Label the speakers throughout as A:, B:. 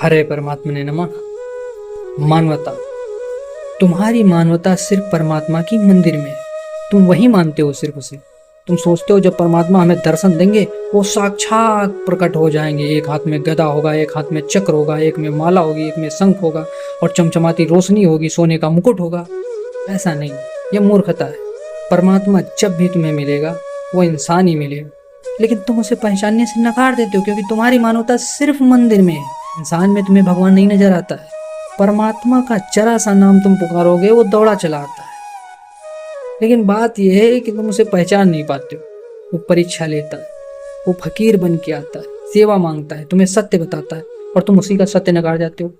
A: हरे परमात्मा ने नमः। मानवता, तुम्हारी मानवता सिर्फ परमात्मा की मंदिर में है। तुम वही मानते हो, सिर्फ उसे। तुम सोचते हो जब परमात्मा हमें दर्शन देंगे वो साक्षात प्रकट हो जाएंगे। एक हाथ में गदा होगा, एक हाथ में चक्र होगा, एक में माला होगी, एक में शंख होगा और चमचमाती रोशनी होगी, सोने का मुकुट होगा। ऐसा नहीं, ये मूर्खता है। परमात्मा जब भी तुम्हें मिलेगा वो इंसान ही मिलेगा, लेकिन तुम उसे पहचानने से नकार देते हो क्योंकि तुम्हारी मानवता सिर्फ मंदिर में है। इंसान में तुम्हें भगवान नहीं नजर आता है। परमात्मा का जरा सा नाम तुम पुकारोगे वो दौड़ा चला आता है, लेकिन बात यह है कि तुम उसे पहचान नहीं पाते हो। वो परीक्षा लेता है, वो फकीर बन के आता है, सेवा मांगता है, तुम्हें सत्य बताता है और तुम उसी का सत्य नकार जाते हो।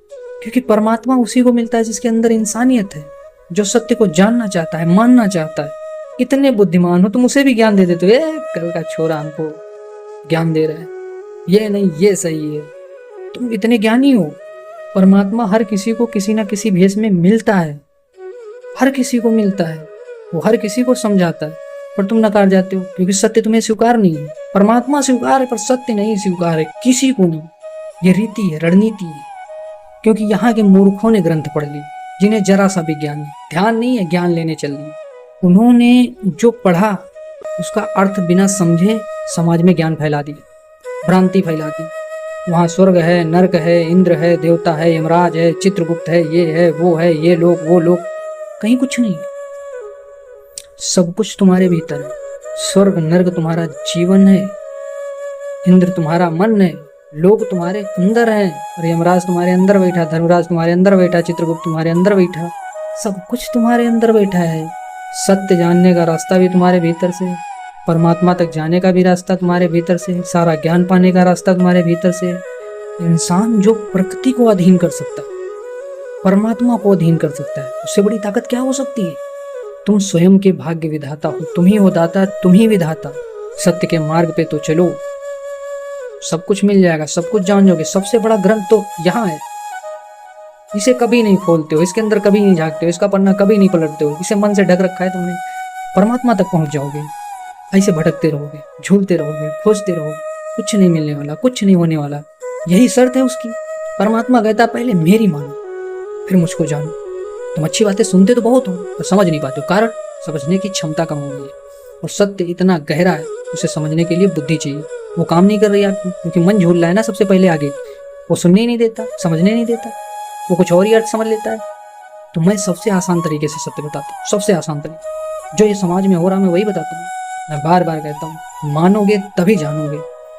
A: क्योंकि परमात्मा उसी को मिलता है जिसके अंदर इंसानियत है, जो सत्य को जानना चाहता है, मानना चाहता है। इतने बुद्धिमान हो तुम उसे भी ज्ञान दे देते हो। कल का छोरा हमको ज्ञान दे रहा है, ये नहीं ये सही है। तुम इतने ज्ञानी हो। परमात्मा हर किसी को किसी ना किसी भेष में मिलता है, हर किसी को मिलता है, वो हर किसी को समझाता है, पर तुम नकार जाते हो क्योंकि सत्य तुम्हें स्वीकार नहीं है। परमात्मा स्वीकार है पर सत्य नहीं स्वीकार है, किसी को नहीं। ये रीति है, रणनीति है, क्योंकि यहाँ के मूर्खों ने ग्रंथ पढ़ ली, जिन्हें जरा सा भी ज्ञान नहीं, ध्यान नहीं है, ज्ञान लेने चल दी। उन्होंने जो पढ़ा उसका अर्थ बिना समझे समाज में ज्ञान फैला दिया, भ्रांति फैला दी। वहाँ स्वर्ग है, नरक है, इंद्र है, देवता है, यमराज है, चित्रगुप्त है, ये है, वो है, ये लोग वो लोग, कहीं कुछ नहीं। सब कुछ तुम्हारे भीतर है। स्वर्ग नरक तुम्हारा जीवन है, इंद्र तुम्हारा मन है, लोग तुम्हारे अंदर हैं और यमराज तुम्हारे अंदर बैठा, धर्मराज तुम्हारे अंदर बैठा, चित्रगुप्त तुम्हारे अंदर बैठा, सब कुछ तुम्हारे अंदर बैठा है। सत्य जानने का रास्ता भी तुम्हारे भीतर से, परमात्मा तक जाने का भी रास्ता तुम्हारे भीतर से, सारा ज्ञान पाने का रास्ता तुम्हारे भीतर से। इंसान जो प्रकृति को अधीन कर सकता है, परमात्मा को अधीन कर सकता है, उससे बड़ी ताकत क्या हो सकती है? तुम स्वयं के भाग्य विधाता हो, तुम ही हो दाता, तुम ही विधाता। सत्य के मार्ग पे तो चलो, सब कुछ मिल जाएगा, सब कुछ जान जाओगे। सबसे बड़ा ग्रंथ तो यहाँ है, इसे कभी नहीं खोलते हो, इसके अंदर कभी नहीं झांकते हो, इसका पन्ना कभी नहीं पलटते हो, इसे मन से ढक रखा है तुमने। परमात्मा तक पहुंच जाओगे। ऐसे भटकते रहोगे, झूलते रहोगे, खोजते रहोगे, कुछ नहीं मिलने वाला, कुछ नहीं होने वाला। यही शर्त है उसकी। परमात्मा कहता पहले मेरी मानो फिर मुझको जानो। तुम अच्छी बातें सुनते तो बहुत हो पर समझ नहीं पाते हो, कारण समझने की क्षमता कम हो गई है। और सत्य इतना गहरा है, उसे समझने के लिए बुद्धि चाहिए। वो काम नहीं कर रही आपकी, क्योंकि मन झूल रहा है ना सबसे पहले आगे। वो सुनने ही नहीं देता, समझने नहीं देता, वो कुछ और ही अर्थ समझ लेता है। तो मैं सबसे आसान तरीके से सत्य बताता हूँ, सबसे आसान तरीके जो ये समाज में हो रहा मैं वही बताता हूँ। मैं बार बार कहता हूँ, मानोगे तभी जानोगे।